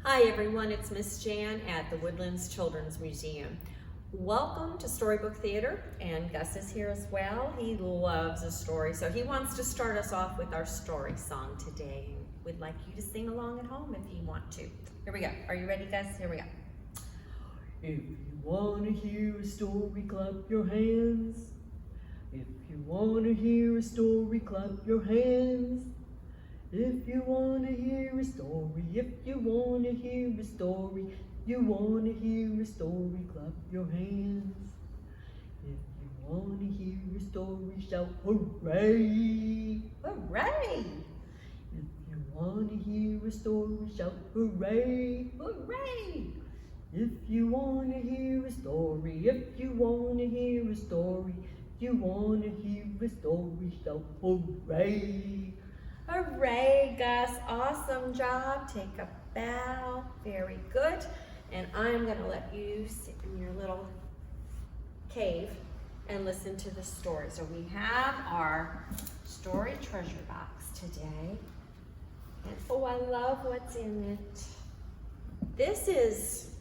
Hi everyone, it's Miss Jan at the Woodlands Children's Museum. Welcome to Storybook Theatre, and Gus is here as well. He loves a story, so he wants to start us off with our story song today. We'd like you to sing along at home if you want to. Here we go. Are you ready, Gus? Here we go. If you want to hear a story, clap your hands. If you want to hear a story, clap your hands. If you want to hear a story, if you want to hear a story, you want to hear a story, clap your hands. If you want to hear a story, shout hooray! Hooray! If you want to hear a story, shout hooray! Hooray! If you want to hear a story, if you want to hear a story, you want to hear a story, shout hooray! Hooray, Gus. Awesome job. Take a bow. Very good. And I'm going to let you sit in your little cave and listen to the story. So we have our story treasure box today. And oh, I love what's in it. This is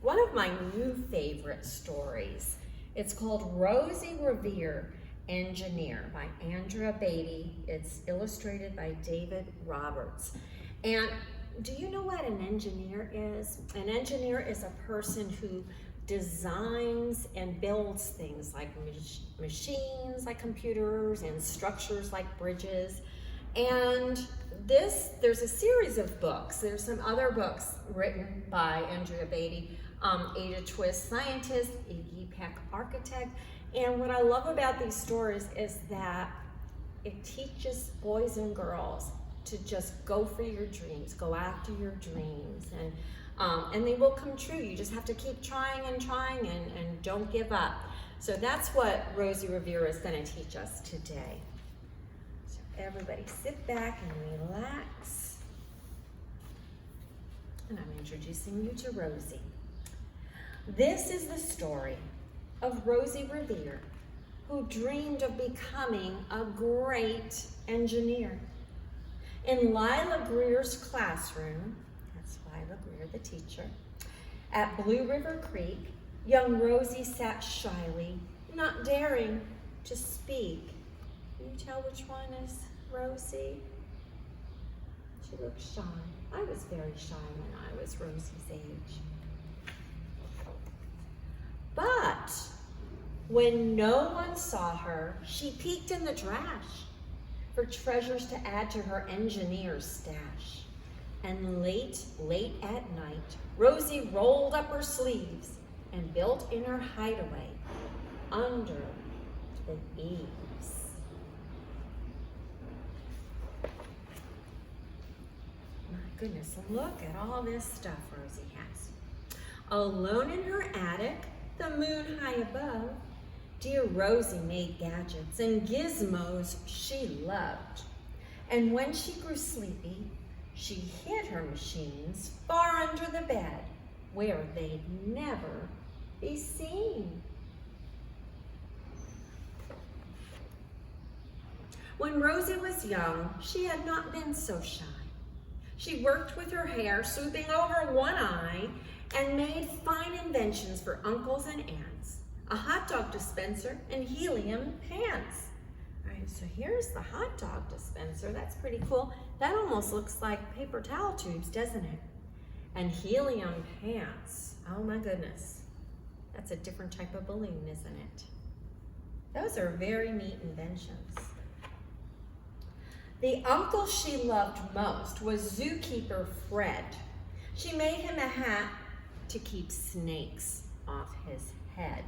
one of my new favorite stories. It's called Rosie Revere, Engineer by Andrea Beaty. It's illustrated by David Roberts. And do you know what an engineer is? An engineer is a person who designs and builds things like machines, like computers, and structures like bridges. And there's a series of books. There's some other books written by Andrea Beaty, Ada Twist, scientist, Iggy Peck, architect. And what I love about these stories is that it teaches boys and girls to just go for your dreams, go after your dreams, and they will come true. You just have to keep trying and don't give up. So that's what Rosie Revere is going to teach us today. So everybody sit back and relax. And I'm introducing you to Rosie. This is the story of Rosie Revere, who dreamed of becoming a great engineer. In Lila Greer's classroom, that's Lila Greer, the teacher, at Blue River Creek, young Rosie sat shyly, not daring to speak. Can you tell which one is Rosie? She looks shy. I was very shy when I was Rosie's age. But when no one saw her, she peeked in the trash for treasures to add to her engineer's stash. And late at night, Rosie rolled up her sleeves and built in her hideaway under the eaves. My goodness, look at all this stuff Rosie has. Alone in her attic, the moon high above, dear Rosie made gadgets and gizmos she loved. And when she grew sleepy, she hid her machines far under the bed where they'd never be seen. When Rosie was young, she had not been so shy. She worked with her hair swooping over one eye and made fine inventions for uncles and aunts, a hot dog dispenser and helium pants. All right, so here's the hot dog dispenser. That's pretty cool. That almost looks like paper towel tubes, doesn't it? And helium pants. Oh my goodness. That's a different type of balloon, isn't it? Those are very neat inventions. The uncle she loved most was zookeeper Fred. She made him a hat to keep snakes off his head.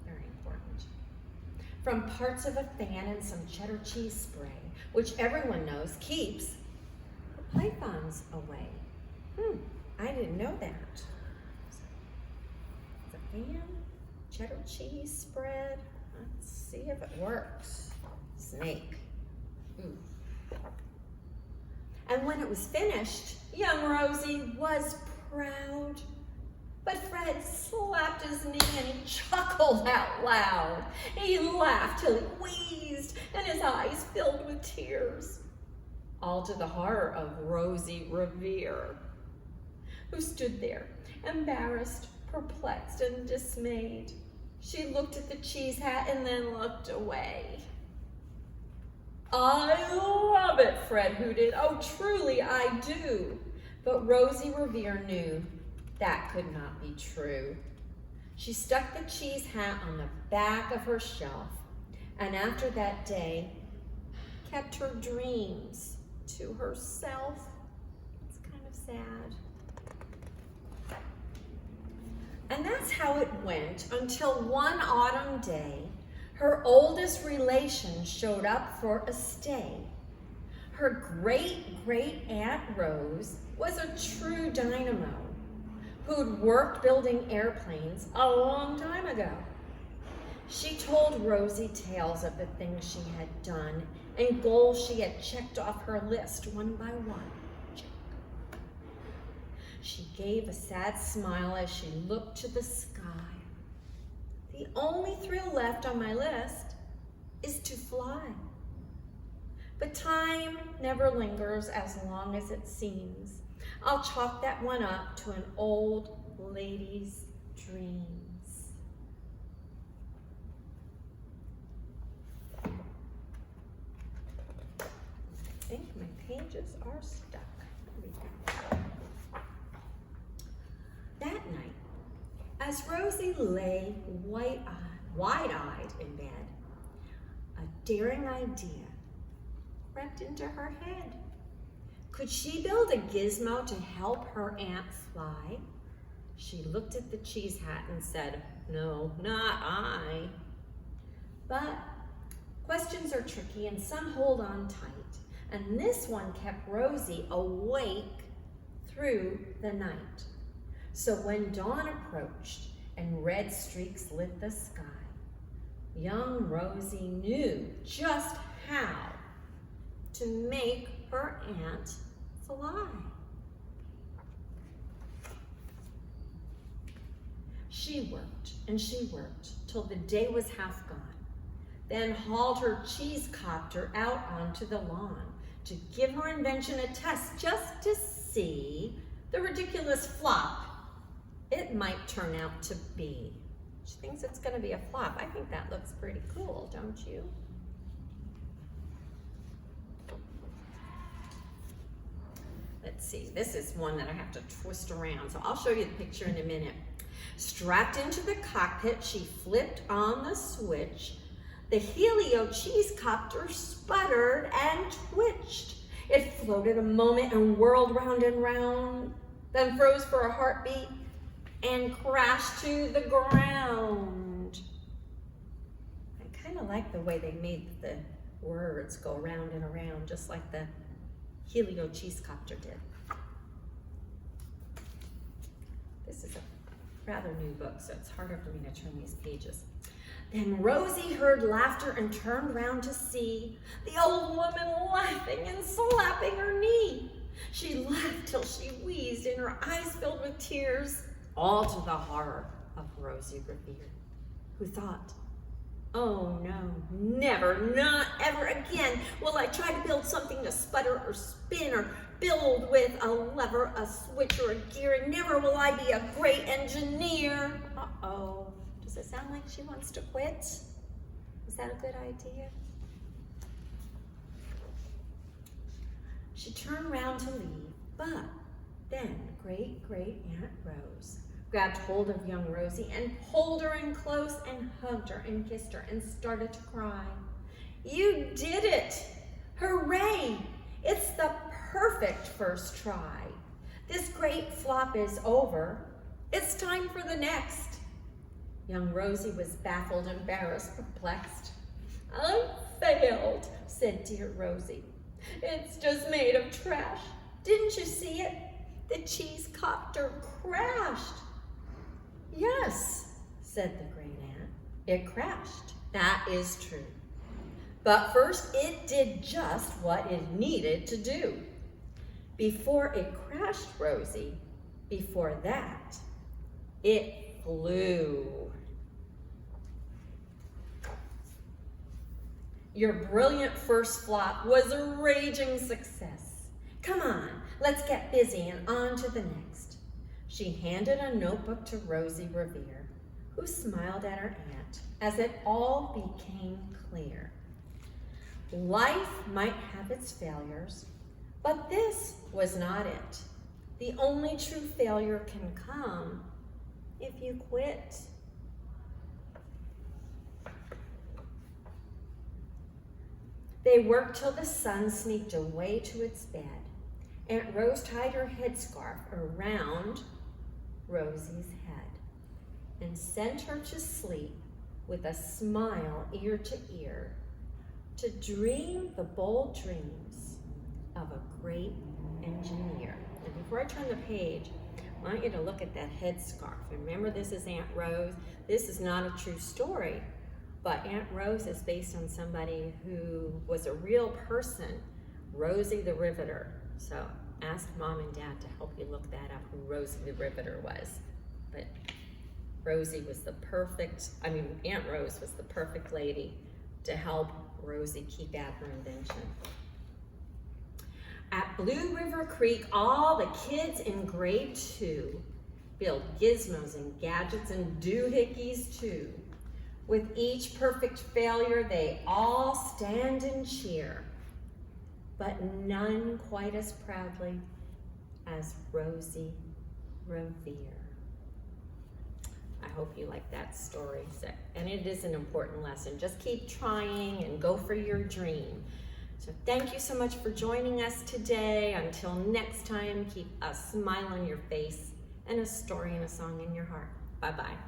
Very important. From parts of a fan and some cheddar cheese spray, which everyone knows keeps the pythons away. I didn't know that. The fan, cheddar cheese spread. Let's see if it works. Snake. And when it was finished, young Rosie was proud. But Fred slapped his knee and he chuckled out loud. He laughed till he wheezed and his eyes filled with tears. All to the horror of Rosie Revere. who stood there, embarrassed, perplexed, and dismayed. She looked at the cheese hat and then looked away. "I love it," Fred hooted. "Oh, truly I do." But Rosie Revere knew that could not be true. She stuck the cheese hat on the back of her shelf, and after that day, kept her dreams to herself. It's kind of sad. And that's how it went until one autumn day, her oldest relation showed up for a stay. Her great-great-aunt Rose was a true dynamo who'd worked building airplanes a long time ago. She told Rosie tales of the things she had done and goals she had checked off her list one by one. She gave a sad smile as she looked to the sky. "The only thrill left on my list is to fly. But time never lingers as long as it seems. I'll chalk that one up to an old lady's dreams." I think my pages are stuck. Here we go. That night, as Rosie lay wide-eyed in bed, a daring idea crept into her head. Could she build a gizmo to help her aunt fly? She looked at the cheese hat and said, "No, not I." But questions are tricky and some hold on tight, and this one kept Rosie awake through the night. So when dawn approached and red streaks lit the sky, young Rosie knew just how to make her aunt fly. She worked and she worked till the day was half gone, then hauled her cheese copter out onto the lawn to give her invention a test just to see the ridiculous flop it might turn out to be. She thinks it's going to be a flop. I think that looks pretty cool, don't you? Let's see, this is one that I have to twist around, so I'll show you the picture in a minute. Strapped into the cockpit, she flipped on the switch. The helio cheese copter sputtered and twitched. It floated a moment and whirled round and round, then froze for a heartbeat and crashed to the ground. I kind of like the way they made the words go round and around, just like the helio cheese copter did. This is a rather new book, so it's harder for me to turn these pages. Then Rosie heard laughter and turned round to see the old woman laughing and slapping her knee. She laughed till she wheezed and her eyes filled with tears, all to the horror of Rosie Revere, who thought, "Oh no, never, not ever again will I try to build something to sputter or spin or build with a lever, a switch, or a gear, and never will I be a great engineer." Uh-oh, does it sound like she wants to quit? Is that a good idea? She turned round to leave, but then great-great-aunt Rose grabbed hold of young Rosie and pulled her in close and hugged her and kissed her and started to cry. "You did it! Hooray! It's the perfect first try. This great flop is over. It's time for the next." Young Rosie was baffled, embarrassed, perplexed. "I failed," said dear Rosie. "It's just made of trash. Didn't you see it? The cheese copter crashed." "Yes," said the great aunt, "it crashed. That is true. But first it did just what it needed to do. Before it crashed, Rosie, before that, it flew. Your brilliant first flop was a raging success. Come on, let's get busy and on to the next. She handed a notebook to Rosie Revere, who smiled at her aunt as it all became clear. Life might have its failures, but this was not it. The only true failure can come if you quit. They worked till the sun sneaked away to its bed. Aunt Rose tied her headscarf around Rosie's head and sent her to sleep with a smile ear to ear, to dream the bold dreams of a great engineer. And before I turn the page, I want you to look at that headscarf. And remember, this is Aunt Rose. This is not a true story, but Aunt Rose is based on somebody who was a real person, Rosie the Riveter. So ask Mom and Dad to help you look that up, who Rosie the Riveter was. But Rosie was Aunt Rose was the perfect lady to help Rosie keep at her invention. At Blue River Creek, all the kids in grade 2 build gizmos and gadgets and doohickeys too. With each perfect failure, they all stand and cheer, but none quite as proudly as Rosie Revere. I hope you like that story, and it is an important lesson. Just keep trying and go for your dream. So thank you so much for joining us today. Until next time, keep a smile on your face and a story and a song in your heart. Bye-bye.